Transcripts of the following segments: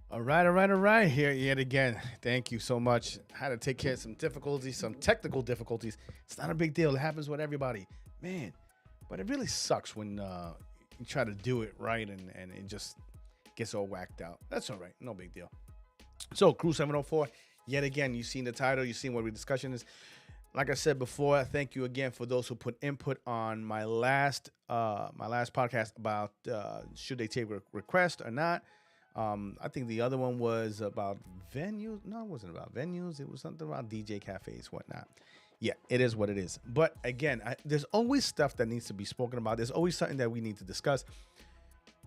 All right. Here yet again. Thank you so much. Had to take care of some difficulties, some technical difficulties. It's not a big deal. It happens with everybody, man. But it really sucks when you try to do it right and it just gets all whacked out. That's all right. No big deal. So, Crew 704. Yet again, you've seen the title. You've seen what the discussion is. Like I said before, thank you again for those who put input on my last podcast about should they take request or not. I think the other one was about venues. No, it wasn't about venues. It was something about DJ cafes, whatnot. Yeah, it is what it is. But again, there's always stuff that needs to be spoken about. There's always something that we need to discuss,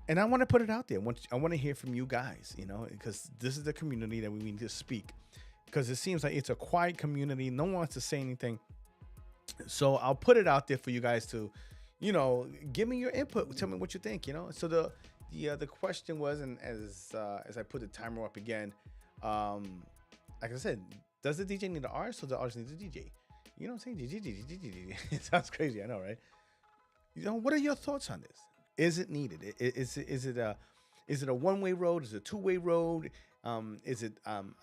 and I want to put it out there. I want to hear from you guys, because this is the community that we need to speak. Because it seems like it's a quiet community. No one wants to say anything. So I'll put it out there for you guys to, give me your input. Tell me what you think. So the question was, and as I put the timer up again, um, like I said, does the DJ need an artist or the artist needs a DJ? You know what I'm saying? DJ. It sounds crazy, I know, right? What are your thoughts on this? Is it needed? Is it a one-way road? Is it a two-way road? Is it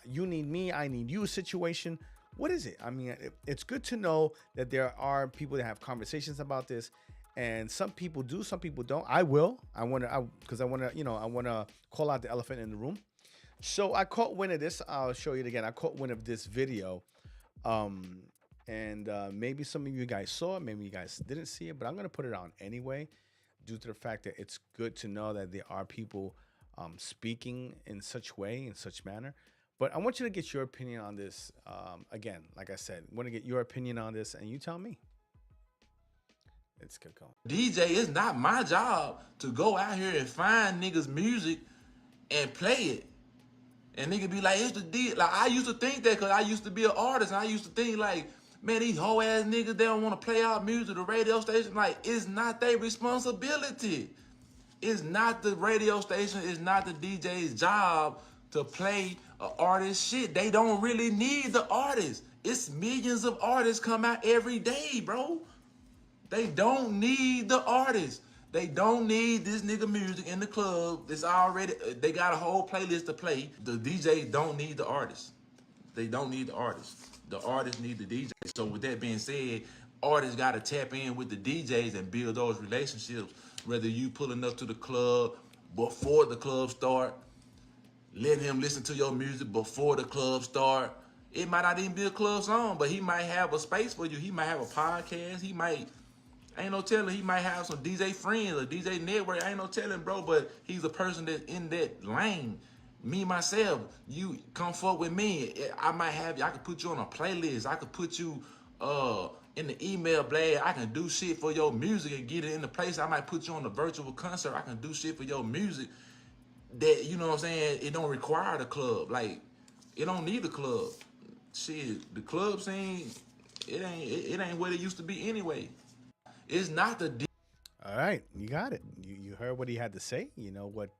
you need me, I need you situation? What is it? I mean, it's good to know that there are people that have conversations about this, and some people do, some people don't. I will. I want to, because I want to call out the elephant in the room. So I caught wind of this. I'll show you it again. I caught wind of this video, um, and maybe some of you guys saw it, maybe you guys didn't see it, but I'm gonna put it on anyway, due to the fact that it's good to know that there are people speaking in such way, in such manner. But I want you to get your opinion on this. Again, like I said, I want to get your opinion on this, and you tell me. Let's get going. DJ, it's not my job to go out here and find niggas music and play it. And nigga be like, it's the D. Like, I used to think that because I used to be an artist. And I used to think, like, man, these hoe ass niggas, they don't want to play our music, the radio station. Like, it's not their responsibility. It's not the radio station, it's not the DJ's job to play a artist shit. They don't really need the artist. It's millions of artists come out every day, bro. They don't need the artist. They don't need this nigga music in the club. It's already, they got a whole playlist to play. The DJ don't need the artist. They don't need the artist. The artists need the DJ. So with that being said, artists got to tap in with the DJs and build those relationships. Whether you pulling up to the club before the club start, let him listen to your music before the club start. It might not even be a club song, but he might have a space for you. He might have a podcast. He might, ain't no telling, he might have some DJ friends or DJ network. Ain't no telling, bro, but he's a person that's in that lane. Me, myself, you come forward with me. I might have you, I could put you on a playlist. I could put you in the email blast. I can do shit for your music and get it in the place. I might put you on a virtual concert. I can do shit for your music that, you know what I'm saying, it don't require the club. Like, it don't need a club. Shit, the club scene, it ain't what it used to be anyway. It's not the All right, you got it. You heard what he had to say. You know what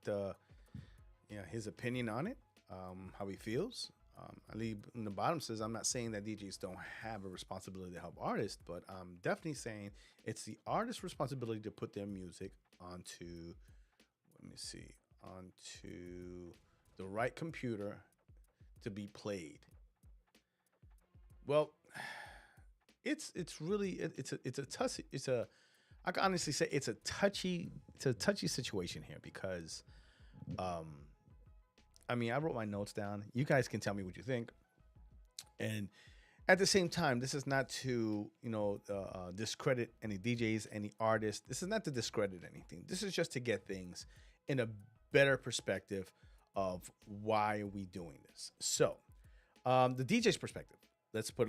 his opinion on it, how he feels. I leave in the bottom says I'm not saying that DJs don't have a responsibility to help artists, but I'm definitely saying it's the artist's responsibility to put their music onto, let me see, onto the right computer to be played. Well, it's really it's a tough it's a I can honestly say it's a touchy situation here because um I mean, I wrote my notes down. You guys can tell me what you think. And at the same time, this is not to, discredit any DJs, any artists. This is not to discredit anything. This is just to get things in a better perspective of why are we doing this. So, the DJ's perspective. Let's put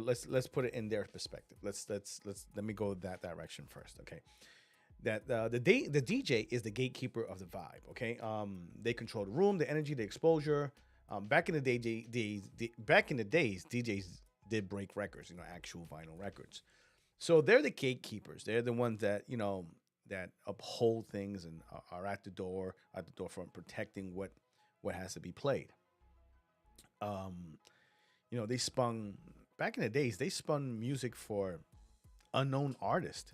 it in their perspective. Let me go that direction first. Okay, that the DJ is the gatekeeper of the vibe. Okay, they control the room, the energy, the exposure. Back in the back in the days, DJs did break records, actual vinyl records. So they're the gatekeepers. They're the ones that that uphold things and are at the door front, protecting what has to be played. Um, they spun back in the days. They spun music for unknown artists,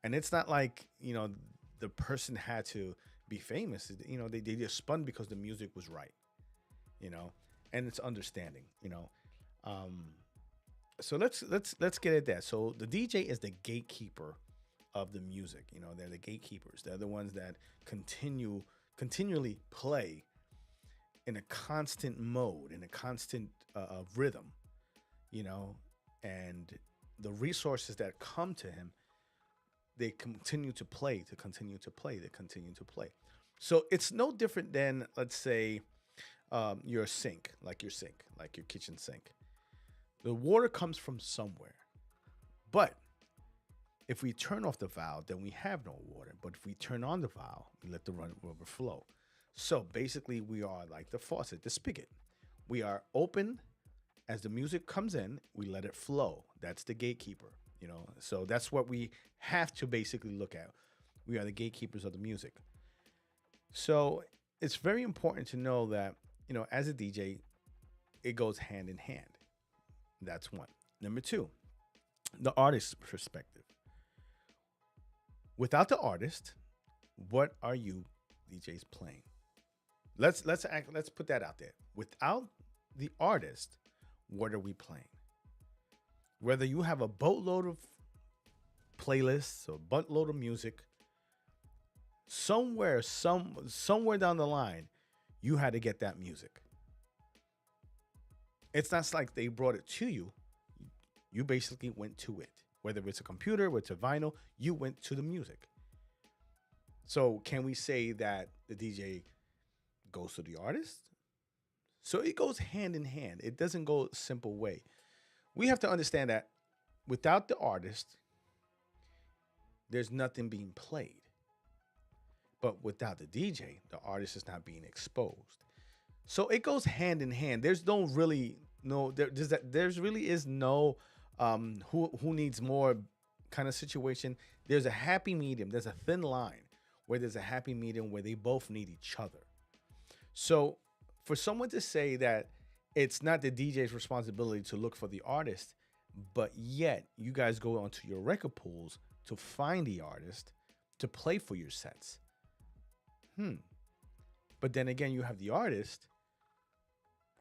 and it's not like the person had to be famous. They just spun because the music was right. you know, and it's understanding, you know. Um, so let's get at that. So the DJ is the gatekeeper of the music. You know, they're the gatekeepers. They're the ones that continually play in a constant mode, in a constant rhythm. You know, and the resources that come to him, they continue to play, to continue to play, they continue to play. So it's no different than, let's say, your sink, like your kitchen sink. The water comes from somewhere. But if we turn off the valve, then we have no water. But if we turn on the valve, we let the rubber flow. So basically, we are like the faucet, the spigot. We are open as the music comes in, we let it flow. That's the gatekeeper, you know. So that's what we have to basically look at. We are the gatekeepers of the music. So it's very important to know that, you know, as a DJ, it goes hand in hand. That's one. Number two, the artist's perspective. Without the artist, what are you DJs playing? Let's put that out there. Without the artist, what are we playing? Whether you have a boatload of playlists or boatload of music, somewhere down the line, you had to get that music. It's not like they brought it to you. You basically went to it. Whether it's a computer, whether it's a vinyl, you went to the music. So can we say that the DJ goes to the artist? So it goes hand in hand. It doesn't go a simple way. We have to understand that without the artist, there's nothing being played. But without the DJ, the artist is not being exposed. So it goes hand in hand. There's no really no there's really is no who needs more kind of situation. There's a happy medium. There's a thin line where there's a happy medium where they both need each other. So for someone to say that it's not the DJ's responsibility to look for the artist, but yet you guys go onto your record pools to find the artist to play for your sets. But then again, you have the artist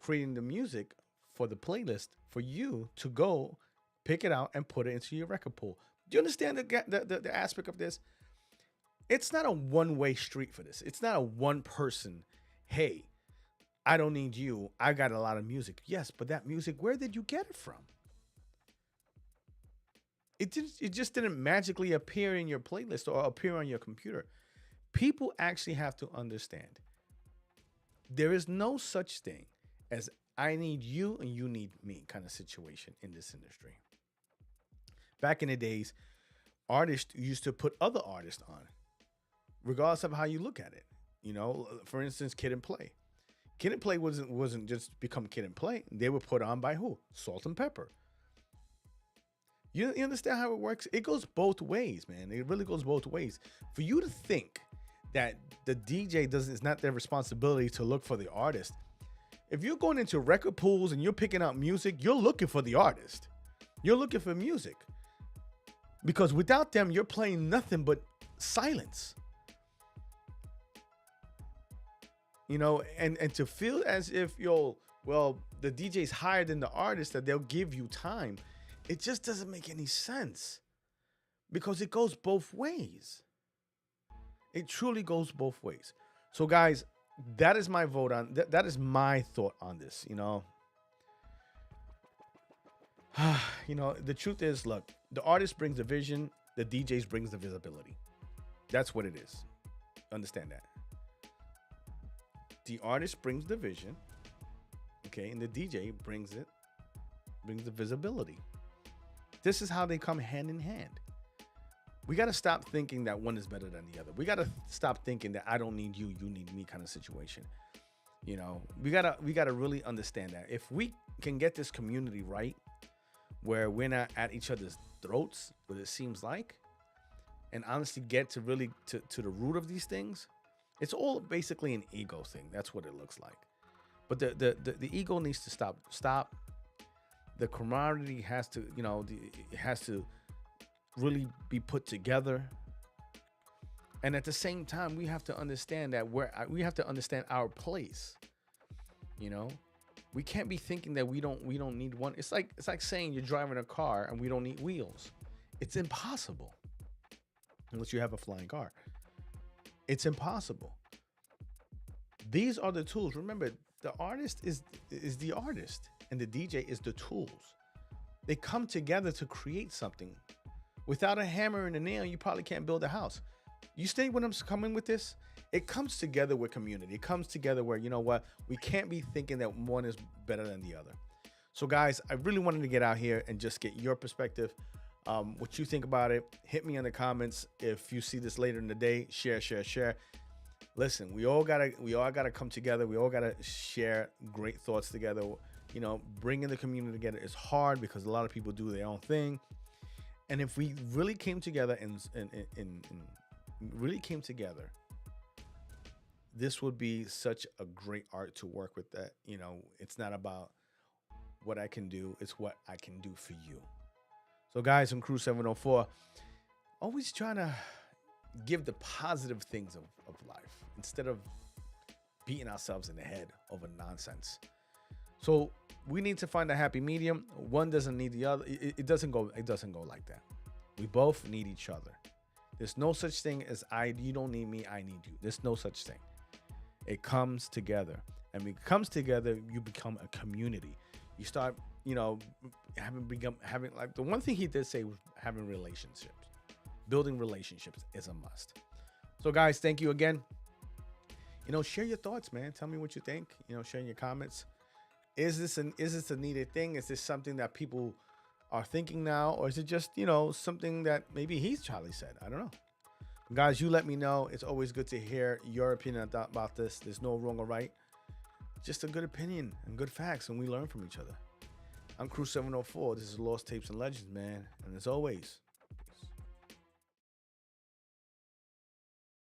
creating the music for the playlist for you to go pick it out and put it into your record pool. Do you understand the aspect of this? It's not a one-way street for this. It's not a one person, hey, I don't need you. I got a lot of music. Yes, but that music, where did you get it from? It just didn't magically appear in your playlist or appear on your computer. People actually have to understand there is no such thing as I need you and you need me kind of situation in this industry. Back in the days, artists used to put other artists on, regardless of how you look at it. You know, for instance, Kid and Play. Kid and Play wasn't just become Kid and Play. They were put on by who? Salt and Pepper. You understand how it works? It goes both ways, man. It really goes both ways. For you to think that the DJ it's not their responsibility to look for the artist. If you're going into record pools and you're picking out music, you're looking for the artist. You're looking for music. Because without them, you're playing nothing but silence. You know, and to feel as if the DJ's higher than the artist, that they'll give you time, it just doesn't make any sense. Because it goes both ways. It truly goes both ways. So guys, that is my vote on that is my thought on this, you know. You know, the truth is, look, the artist brings the vision, the DJs brings the visibility. That's what it is. Understand that. The artist brings the vision, okay, and the DJ brings the visibility. This is how they come hand in hand. We got to stop thinking that one is better than the other. We got to stop thinking that I don't need you, you need me kind of situation. You know, we got to really understand that. If we can get this community right, where we're not at each other's throats, what it seems like, and honestly get to really to the root of these things, it's all basically an ego thing. That's what it looks like. But the ego needs to stop. The camaraderie has to, you know, it has to really be put together. And at the same time, we have to understand that we have to understand our place. You know, we can't be thinking that we don't need one. It's like saying you're driving a car and we don't need wheels. It's impossible unless you have a flying car. It's impossible. These are the tools. Remember, the artist is the artist and the DJ is the tools. They come together to create something. Without a hammer and a nail, you probably can't build a house. You stay when I'm coming with this? It comes together with community. It comes together where, you know what, we can't be thinking that one is better than the other. So guys, I really wanted to get out here and just get your perspective, what you think about it. Hit me in the comments. If you see this later in the day, share. Listen, we all gotta come together. We all gotta share great thoughts together. You know, bringing the community together is hard because a lot of people do their own thing. And if we really came together and really came together, this would be such a great art to work with. That, you know, it's not about what I can do, it's what I can do for you. So guys, I'm Crew 704, always trying to give the positive things of life instead of beating ourselves in the head over nonsense. So we need to find a happy medium. One doesn't need the other. It doesn't go like that. We both need each other. There's no such thing as you don't need me, I need you. There's no such thing. It comes together. And when it comes together, you become a community. You start, you know, having like the one thing he did say was having relationships. Building relationships is a must. So guys, thank you again. You know, share your thoughts, man. Tell me what you think. You know, share in your comments. Is this a needed thing? Is this something that people are thinking now? Or is it just, you know, something that maybe Charlie said? I don't know. Guys, you let me know. It's always good to hear your opinion about this. There's no wrong or right. Just a good opinion and good facts, and we learn from each other. I'm Crew 704. This is Lost Tapes and Legends, man. And as always,